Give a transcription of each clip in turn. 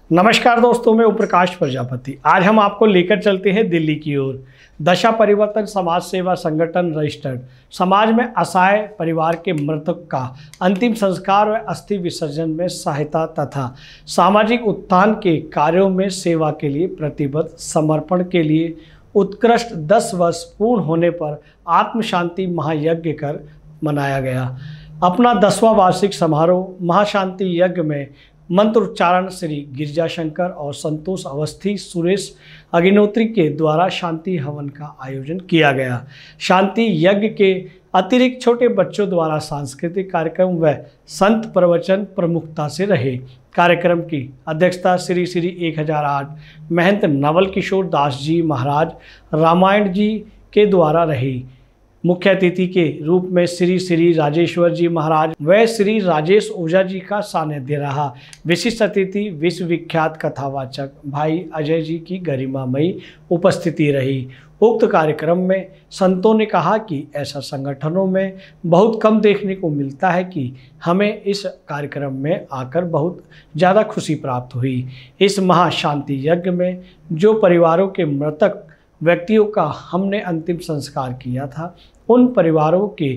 नमस्कार दोस्तों, मैं प्रकाश प्रजापति। आज हम आपको लेकर चलते हैं दिल्ली की ओर। दशा परिवर्तन समाज सेवा संगठन रजिस्टर्ड समाज में असहाय परिवार के मृतक का अंतिम संस्कार व अस्थि विसर्जन में सहायता तथा सामाजिक उत्थान के कार्यों में सेवा के लिए प्रतिबद्ध समर्पण के लिए उत्कृष्ट 10 वर्ष पूर्ण होने पर आत्म शांति महायज्ञ कर मनाया गया। अपना 10वां वार्षिक समारोह महाशांति यज्ञ में मंत्रोच्चारण श्री गिरजाशंकर और संतोष अवस्थी सुरेश अग्निहोत्री के द्वारा शांति हवन का आयोजन किया गया। शांति यज्ञ के अतिरिक्त छोटे बच्चों द्वारा सांस्कृतिक कार्यक्रम व संत प्रवचन प्रमुखता से रहे। कार्यक्रम की अध्यक्षता श्री 1008 महंत नवल किशोर दास जी महाराज रामायण जी के द्वारा रही। मुख्य अतिथि के रूप में श्री राजेश्वर जी महाराज व श्री राजेश ओझा जी का सानिध्य रहा। विशिष्ट अतिथि विश्वविख्यात कथावाचक भाई अजय जी की गरिमामयी उपस्थिति रही। उक्त कार्यक्रम में संतों ने कहा कि ऐसा संगठनों में बहुत कम देखने को मिलता है कि हमें इस कार्यक्रम में आकर बहुत ज़्यादा खुशी प्राप्त हुई। इस महाशांति यज्ञ में जो परिवारों के मृतक व्यक्तियों का हमने अंतिम संस्कार किया था, उन परिवारों के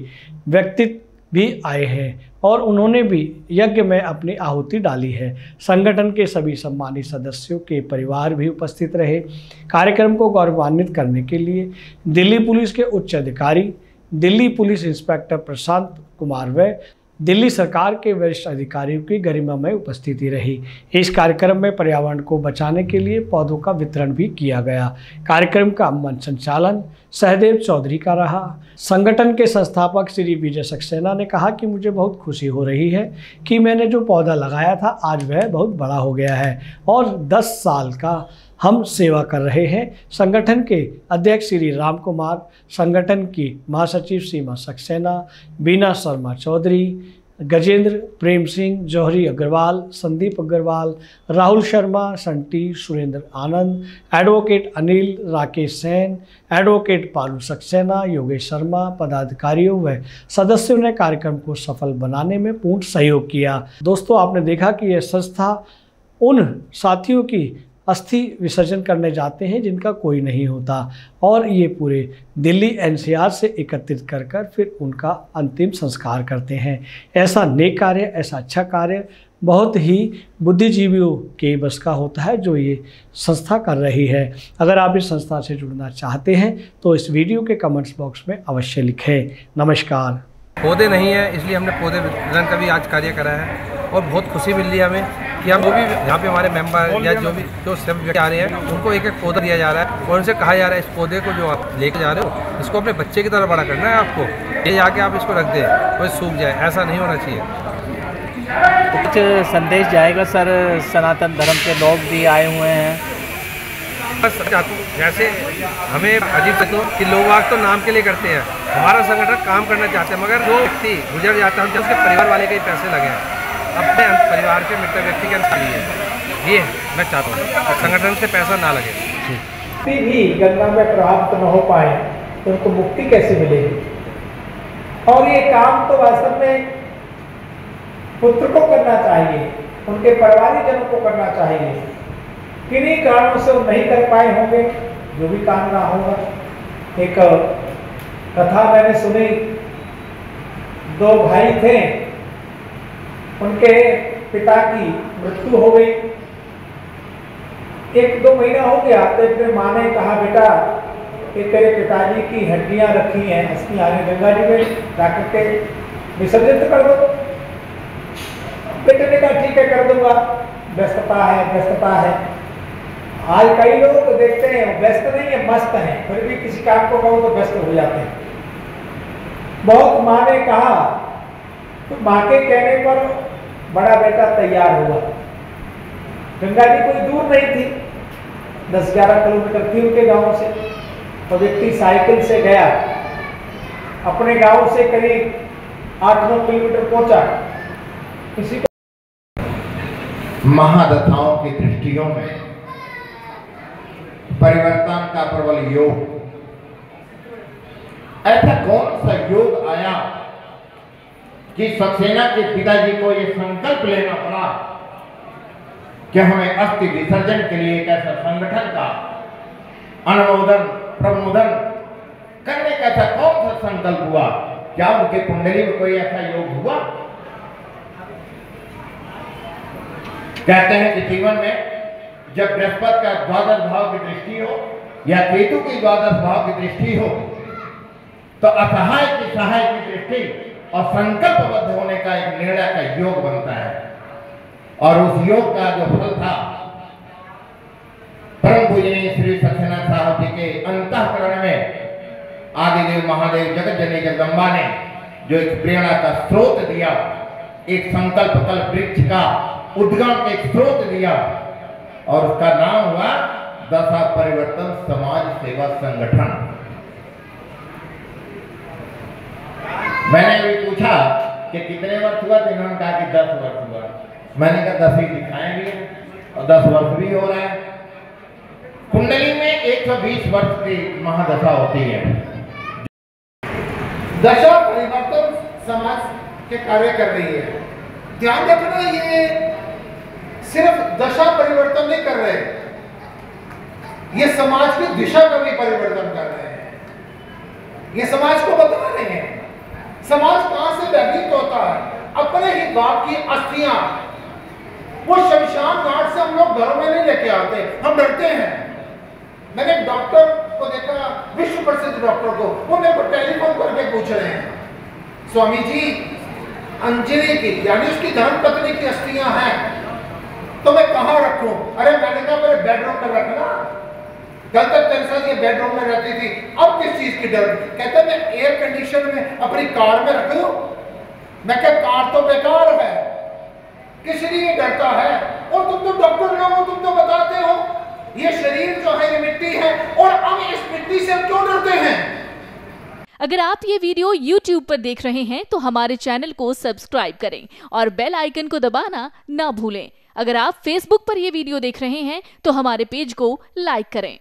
व्यक्तित्व भी आए हैं और उन्होंने भी यज्ञ में अपनी आहुति डाली है। संगठन के सभी सम्मानित सदस्यों के परिवार भी उपस्थित रहे। कार्यक्रम को गौरवान्वित करने के लिए दिल्ली पुलिस के उच्च अधिकारी, दिल्ली पुलिस इंस्पेक्टर प्रशांत कुमार व दिल्ली सरकार के वरिष्ठ अधिकारियों की गरिमामय उपस्थिति रही। इस कार्यक्रम में पर्यावरण को बचाने के लिए पौधों का वितरण भी किया गया। कार्यक्रम का मंच संचालन सहदेव चौधरी का रहा। संगठन के संस्थापक श्री विजय सक्सेना ने कहा कि मुझे बहुत खुशी हो रही है कि मैंने जो पौधा लगाया था आज वह बहुत बड़ा हो गया है और 10 साल का हम सेवा कर रहे हैं। संगठन के अध्यक्ष श्री राम कुमार, संगठन की महासचिव सीमा सक्सेना, बीना शर्मा चौधरी, गजेंद्र प्रेम सिंह, जौहरी अग्रवाल, संदीप अग्रवाल, राहुल शर्मा, संटी, सुरेंद्र आनंद, एडवोकेट अनिल, राकेश सेन, एडवोकेट पालू सक्सेना, योगेश शर्मा, पदाधिकारियों व सदस्यों ने कार्यक्रम को सफल बनाने में पूर्ण सहयोग किया। दोस्तों, आपने देखा कि यह संस्था उन साथियों की अस्थि विसर्जन करने जाते हैं जिनका कोई नहीं होता और ये पूरे दिल्ली एनसीआर से एकत्रित कर फिर उनका अंतिम संस्कार करते हैं। ऐसा नेक कार्य, ऐसा अच्छा कार्य बहुत ही बुद्धिजीवियों के बस का होता है जो ये संस्था कर रही है। अगर आप इस संस्था से जुड़ना चाहते हैं तो इस वीडियो के कमेंट्स बॉक्स में अवश्य लिखें। नमस्कार। पौधे नहीं है इसलिए हमने पौधे वितरण का भी आज कार्य करा है और बहुत खुशी मिल रही है हमें कि हम जो भी यहाँ पे हमारे मेंबर या जो सब व्यक्ति आ रहे हैं उनको एक एक पौधा दिया जा रहा है और उनसे कहा जा रहा है इस पौधे को जो आप लेके जा रहे हो इसको अपने बच्चे की तरह बड़ा करना है आपको, ये जाके आप इसको रख दें और सूख जाए, ऐसा नहीं होना चाहिए। तो कुछ संदेश जाएगा सर, सनातन धर्म के लोग भी आए हुए हैं। बस जैसे हमें अजीब तो कि लोग आज तो नाम के लिए करते हैं, हमारा संगठन काम करना चाहते हैं मगर जो व्यक्ति गुजर जाता है उसके परिवार वाले के ही पैसे लगे हैं, अपने परिवार के मृत व्यक्ति के लिए ये मैं चाहता हूँ संगठन से पैसा ना लगे। कोई भी गंगा में प्राप्त न हो पाए तो उनको मुक्ति कैसे मिलेगी। और ये काम तो वास्तव में पुत्र को करना चाहिए, उनके परिवारजनों को करना चाहिए। किन्हीं कारणों से वो नहीं कर पाए होंगे, जो भी कामना होगा। एक कथा मैंने सुनी, 2 भाई थे, उनके पिता की मृत्यु हो गई। 1-2 महीना हो गया तो फिर माँ ने कहा, बेटा कि तेरे पिताजी की हड्डियां रखी हैं अस्थियां गंगा जी में जाकर के विसर्जित कर दो। बेटे ने कहा ठीक है कर दूंगा, व्यस्तता है। आज कई लोग तो देखते हैं व्यस्त नहीं है, मस्त हैं, फिर भी किसी काम को कहो तो व्यस्त हो जाते हैं। बहुत माँ ने कहा तो माँ के कहने पर बड़ा बेटा तैयार हुआ। गंगा जी कोई दूर नहीं थी, 10-11 किलोमीटर थी उनके गांव से। तो व्यक्ति साइकिल से गया, अपने गांव से करीब 8-9 किलोमीटर पहुंचा। किसी को महादत्ताओं की दृष्टियों में परिवर्तन का प्रबल योग, ऐसा कौन सा योग आया कि सक्सेना के पिताजी को यह संकल्प लेना पड़ा कि हमें अस्थि विसर्जन के लिए एक ऐसा संगठन का अनुमोदन प्रमोदन करने का ऐसा कौन सा संकल्प हुआ? क्या उनके कुंडली में कोई ऐसा योग हुआ? कहते हैं कि जीवन में जब बृहस्पति का द्वादश भाव की दृष्टि हो या केतु की द्वादश भाव की दृष्टि हो तो असहाय की सहाय की दृष्टि और संकल्पबद्ध होने का एक निर्णय का योग बनता है। और उस योग का जो फल था, परम पूजनीय श्री सत्यनारायण साहब जी के अंतःकरण में आदिदेव महादेव जगत जननी जगदम्बा ने जो एक प्रेरणा का स्रोत दिया, एक संकल्प कल्प वृक्ष का उद्गम के एक स्रोत दिया, और उसका नाम हुआ दशा परिवर्तन समाज सेवा संगठन। मैंने भी पूछा कि कितने वर्ष हुआ, तो इन्होंने कहा कि 10 वर्ष हुआ। मैंने कहा 10 ही दिखाएंगे और 10 वर्ष भी हो रहा है। कुंडली में 120 वर्ष की महादशा होती है। दशा परिवर्तन समाज के कार्य कर रही है। ध्यान रखना, ये सिर्फ दशा परिवर्तन नहीं कर रहे, ये समाज की दिशा का भी परिवर्तन कर रहे हैं। ये समाज को बता रहे हैं समाज कहां से व्यतीत होता है। अपने ही बाप की अस्थियां वो शमशान घाट से हम लोग घरों में नहीं लेके आते, हम डरते हैं। मैंने एक डॉक्टर को देखा, विश्व प्रसिद्ध डॉक्टर को, वो मेरे को टेलीफोन करके पूछ रहे हैं, स्वामी जी अंजलि की यानी उसकी धर्म पत्नी की अस्थियां हैं, तो मैं कहाँ रखूं? अरे मैंने कहा मेरे बेडरूम में रखना। कल तक तेरे साथ ये बेडरूम में रहती थी, अब किस चीज की डर? कहते मैं एयर कंडीशन में अपनी कार में रख दूं। मैं क्या, कार तो बेकार है, किस लिए डरता है? और तुम तो डॉक्टर लोग हो, तुम तो बताते हो ये शरीर जो है ये मिट्टी है, और हम इस मिट्टी से क्यों डरते हैं? अगर आप ये वीडियो YouTube पर देख रहे हैं तो हमारे चैनल को सब्सक्राइब करें और बेल आइकन को दबाना ना भूलें। अगर आप Facebook पर ये वीडियो देख रहे हैं तो हमारे पेज को लाइक करें।